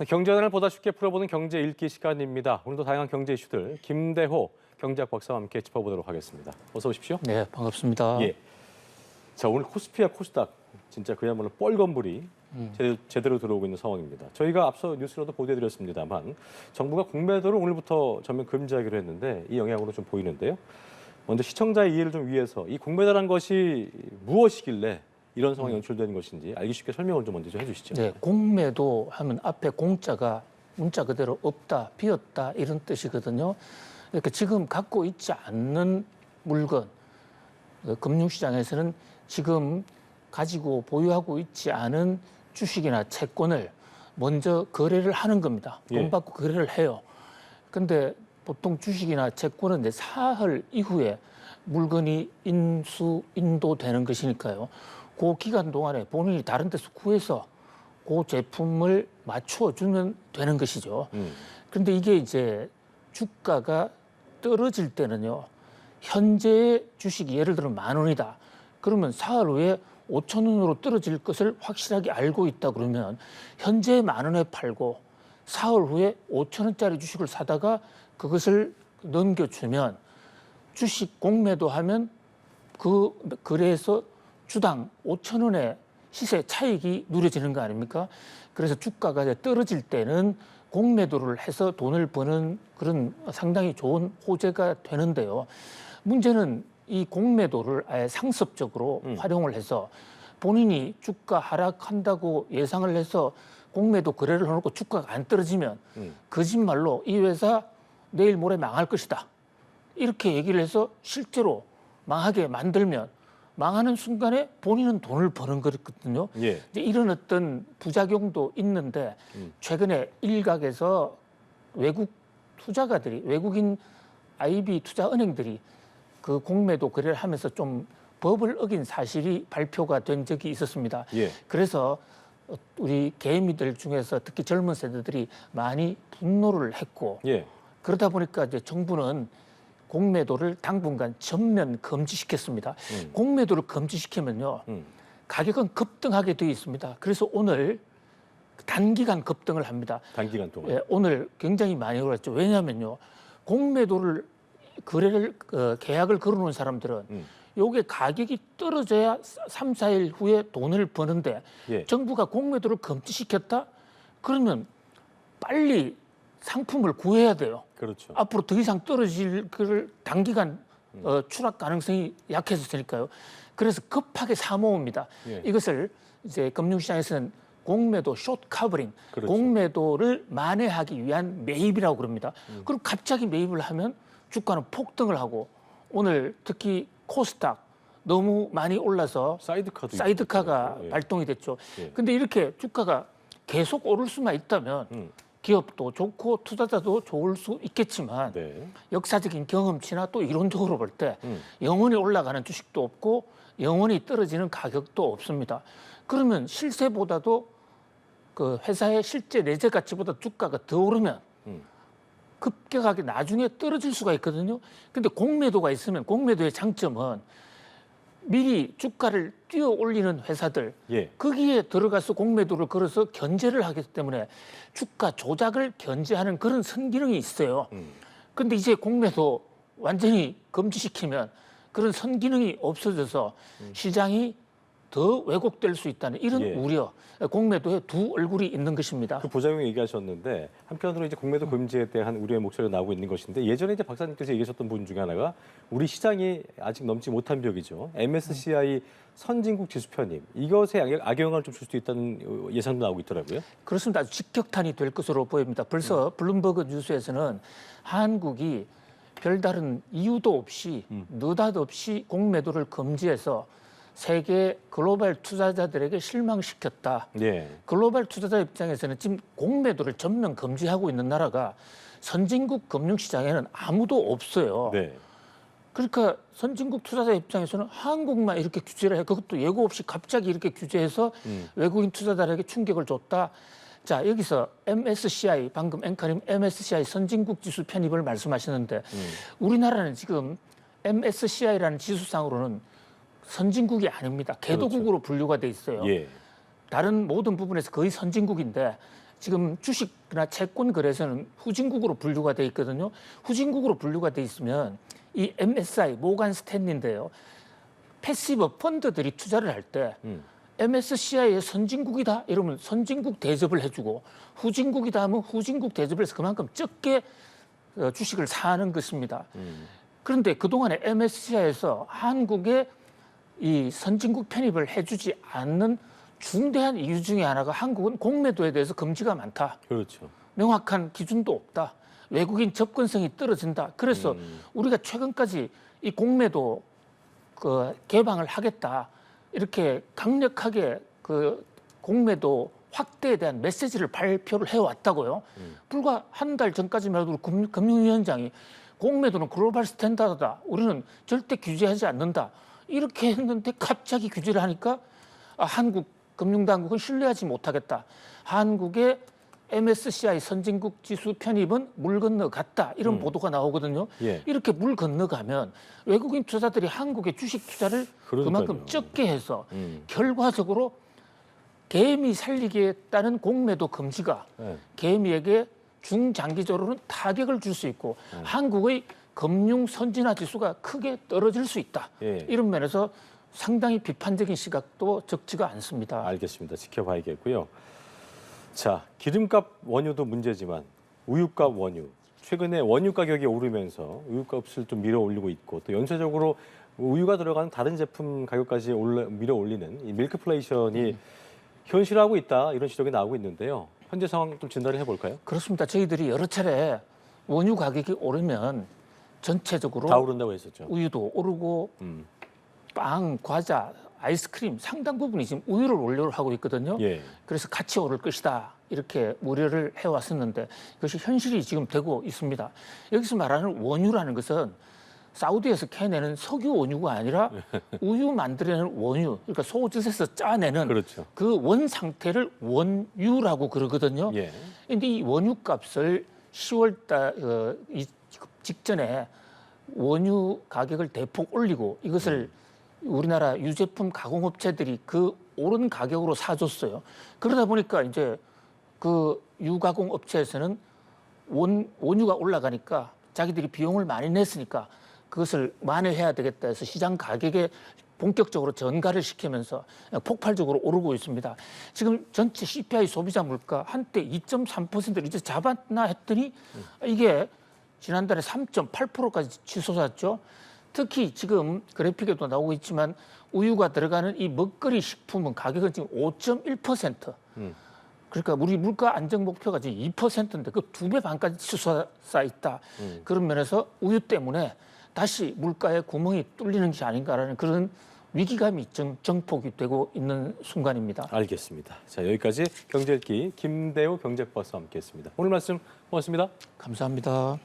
경제난을 보다 쉽게 풀어보는 경제 읽기 시간입니다. 오늘도 다양한 경제 이슈들 김대호 경제학 박사와 함께 짚어보도록 하겠습니다. 어서 오십시오. 네, 반갑습니다. 예. 자, 오늘 코스피와 코스닥 진짜 그야말로 뻘건물이 제대로 들어오고 있는 상황입니다. 저희가 앞서 뉴스로도 보도해드렸습니다만 정부가 공매도를 오늘부터 전면 금지하기로 했는데 이 영향으로 좀 보이는데요. 먼저 시청자의 이해를 좀 위해서 이 공매도란 것이 무엇이길래 이런 상황이 연출되는 것인지 알기 쉽게 설명을 좀 먼저 좀 해주시죠. 네, 공매도 하면 앞에 공자가 문자 그대로 없다, 비었다 이런 뜻이거든요. 그러니까 지금 갖고 있지 않는 물건, 금융시장에서는 지금 가지고 보유하고 있지 않은 주식이나 채권을 먼저 거래를 하는 겁니다. 돈 예. 받고 거래를 해요. 근데 보통 주식이나 채권은 이제 사흘 이후에 물건이 인도되는 것이니까요. 그 기간 동안에 본인이 다른 데서 구해서 그 제품을 맞춰 주면 되는 것이죠. 그런데 이게 이제 주가가 떨어질 때는요. 현재의 주식이 예를 들어 10,000원이다. 그러면 사흘 후에 5,000원으로 떨어질 것을 확실하게 알고 있다 그러면 현재 10,000원에 팔고 사흘 후에 5,000원짜리 주식을 사다가 그것을 넘겨주면 주식 공매도 하면 그 거래에서 주당 5,000원의 시세 차익이 누려지는 거 아닙니까? 그래서 주가가 떨어질 때는 공매도를 해서 돈을 버는 그런 상당히 좋은 호재가 되는데요. 문제는 이 공매도를 아예 상습적으로 활용을 해서 본인이 주가 하락한다고 예상을 해서 공매도 거래를 해놓고 주가가 안 떨어지면 거짓말로 이 회사 내일 모레 망할 것이다. 이렇게 얘기를 해서 실제로 망하게 만들면 망하는 순간에 본인은 돈을 버는 거거든요. 예. 이제 이런 어떤 부작용도 있는데 최근에 일각에서 외국 투자가들이 외국인 IB 투자은행들이 그 공매도 거래를 하면서 좀 법을 어긴 사실이 발표가 된 적이 있었습니다. 예. 그래서 우리 개미들 중에서 특히 젊은 세대들이 많이 분노를 했고 예. 그러다 보니까 이제 정부는 공매도를 당분간 전면 금지시켰습니다. 공매도를 금지시키면요. 가격은 급등하게 되어 있습니다. 그래서 오늘 단기간 급등을 합니다. 단기간 동안. 예, 오늘 굉장히 많이 올랐죠. 왜냐하면요. 공매도를 거래를 계약을 걸어놓은 사람들은 요게 가격이 떨어져야 3, 4일 후에 돈을 버는데 예. 정부가 공매도를 금지시켰다? 그러면 빨리 상품을 구해야 돼요. 그렇죠. 앞으로 더 이상 떨어질 그 단기간 추락 가능성이 약해졌으니까요. 그래서 급하게 사모읍니다. 예. 이것을 이제 금융시장에서는 공매도 숏 커버링, 그렇죠. 공매도를 만회하기 위한 매입이라고 그럽니다. 그럼 갑자기 매입을 하면 주가는 폭등을 하고 오늘 특히 코스닥 너무 많이 올라서 사이드카가 있었죠. 예. 발동이 됐죠. 예. 근데 이렇게 주가가 계속 오를 수만 있다면 기업도 좋고 투자자도 좋을 수 있겠지만 네. 역사적인 경험치나 또 이론적으로 볼 때 영원히 올라가는 주식도 없고 영원히 떨어지는 가격도 없습니다. 그러면 실세보다도 그 회사의 실제 내재 가치보다 주가가 더 오르면 급격하게 나중에 떨어질 수가 있거든요. 근데 공매도가 있으면 공매도의 장점은 미리 주가를 뛰어 올리는 회사들 예. 거기에 들어가서 공매도를 걸어서 견제를 하기 때문에 주가 조작을 견제하는 그런 선기능이 있어요. 그런데 이제 공매도 완전히 금지시키면 그런 선기능이 없어져서 시장이 더 왜곡될 수 있다는 이런 예. 우려, 공매도에 두 얼굴이 있는 것입니다. 그 부작용 얘기하셨는데 한편으로 이제 공매도 금지에 대한 우려의 목소리가 나오고 있는 것인데 예전에 이제 박사님께서 얘기하셨던 분 중에 하나가 우리 시장이 아직 넘지 못한 벽이죠. MSCI 선진국 지수 편입 이것에 악영향을 좀 줄 수도 있다는 예상도 나오고 있더라고요. 그렇습니다. 아주 직격탄이 될 것으로 보입니다. 벌써 블룸버그 뉴스에서는 한국이 별다른 이유도 없이 느닷없이 공매도를 금지해서 세계 글로벌 투자자들에게 실망시켰다. 예. 글로벌 투자자 입장에서는 지금 공매도를 전면 금지하고 있는 나라가 선진국 금융시장에는 아무도 없어요. 네. 그러니까 선진국 투자자 입장에서는 한국만 이렇게 규제를 해. 그것도 예고 없이 갑자기 이렇게 규제해서 외국인 투자자들에게 충격을 줬다. 자, 여기서 MSCI, 방금 앵커님 MSCI 선진국 지수 편입을 말씀하셨는데 우리나라는 지금 MSCI라는 지수상으로는 선진국이 아닙니다. 개도국으로 분류가 돼 있어요. 예. 다른 모든 부분에서 거의 선진국인데 지금 주식이나 채권 거래소는 후진국으로 분류가 돼 있거든요. 후진국으로 분류가 돼 있으면 이 MSI 모간 스탠리인데요. 패시브 펀드들이 투자를 할 때 MSCI의 선진국이다 이러면 선진국 대접을 해주고 후진국이다 하면 후진국 대접을 해서 그만큼 적게 주식을 사는 것입니다. 그런데 그동안에 MSCI에서 한국의 이 선진국 편입을 해주지 않는 중대한 이유 중에 하나가 한국은 공매도에 대해서 금지가 많다. 그렇죠. 명확한 기준도 없다. 외국인 접근성이 떨어진다. 그래서 우리가 최근까지 이 공매도 개방을 하겠다. 이렇게 강력하게 그 공매도 확대에 대한 메시지를 발표를 해왔다고요. 불과 한 달 전까지만 해도 금융위원장이 공매도는 글로벌 스탠다드다. 우리는 절대 규제하지 않는다. 이렇게 했는데 갑자기 규제를 하니까 한국 금융당국은 신뢰하지 못하겠다. 한국의 MSCI 선진국 지수 편입은 물 건너갔다. 이런 보도가 나오거든요. 예. 이렇게 물 건너가면 외국인 투자들이 한국의 주식 투자를 그러니까요. 그만큼 적게 해서 결과적으로 개미 살리겠다는 공매도 금지가 네. 개미에게 중장기적으로는 타격을 줄 수 있고 한국의 금융 선진화 지수가 크게 떨어질 수 있다. 예. 이런 면에서 상당히 비판적인 시각도 적지가 않습니다. 알겠습니다. 지켜봐야겠고요. 자, 기름값 원유도 문제지만 우유값 원유. 최근에 원유 가격이 오르면서 우유값을 좀 밀어 올리고 있고 또 연쇄적으로 우유가 들어가는 다른 제품 가격까지 밀어 올리는 이 밀크플레이션이 현실화하고 있다 이런 지적이 나오고 있는데요. 현재 상황 좀 진단을 해볼까요? 그렇습니다. 저희들이 여러 차례 원유 가격이 오르면 전체적으로 다 오른다고 했었죠. 우유도 오르고 빵, 과자, 아이스크림 상당 부분이 지금 우유를 원료로 하고 있거든요. 예. 그래서 같이 오를 것이다. 이렇게 우려를 해왔었는데 그것이 현실이 지금 되고 있습니다. 여기서 말하는 원유라는 것은 사우디에서 캐내는 석유 원유가 아니라 우유 만들어내는 원유, 그러니까 소젖에서 짜내는 그렇죠. 그 원 상태를 원유라고 그러거든요. 예. 그런데 이 원유 값을 10월 이 직전에 원유 가격을 대폭 올리고 이것을 우리나라 유제품 가공업체들이 그 오른 가격으로 사줬어요. 그러다 보니까 이제 그 유가공 업체에서는 원유가 올라가니까 자기들이 비용을 많이 냈으니까 그것을 만회해야 되겠다 해서 시장 가격에 본격적으로 전가를 시키면서 폭발적으로 오르고 있습니다. 지금 전체 CPI 소비자 물가 한때 2.3%를 이제 잡았나 했더니 이게 지난달에 3.8%까지 치솟았죠. 특히 지금 그래픽에도 나오고 있지만 우유가 들어가는 이 먹거리 식품은 가격은 지금 5.1%. 그러니까 우리 물가 안정 목표가 지금 2%인데 그 2배 반까지 치솟아 있다. 그런 면에서 우유 때문에 다시 물가에 구멍이 뚫리는 게 아닌가라는 그런 위기감이 정폭이 되고 있는 순간입니다. 알겠습니다. 자, 여기까지 경제읽기 김대우 경제버스와 함께했습니다. 오늘 말씀 고맙습니다. 감사합니다.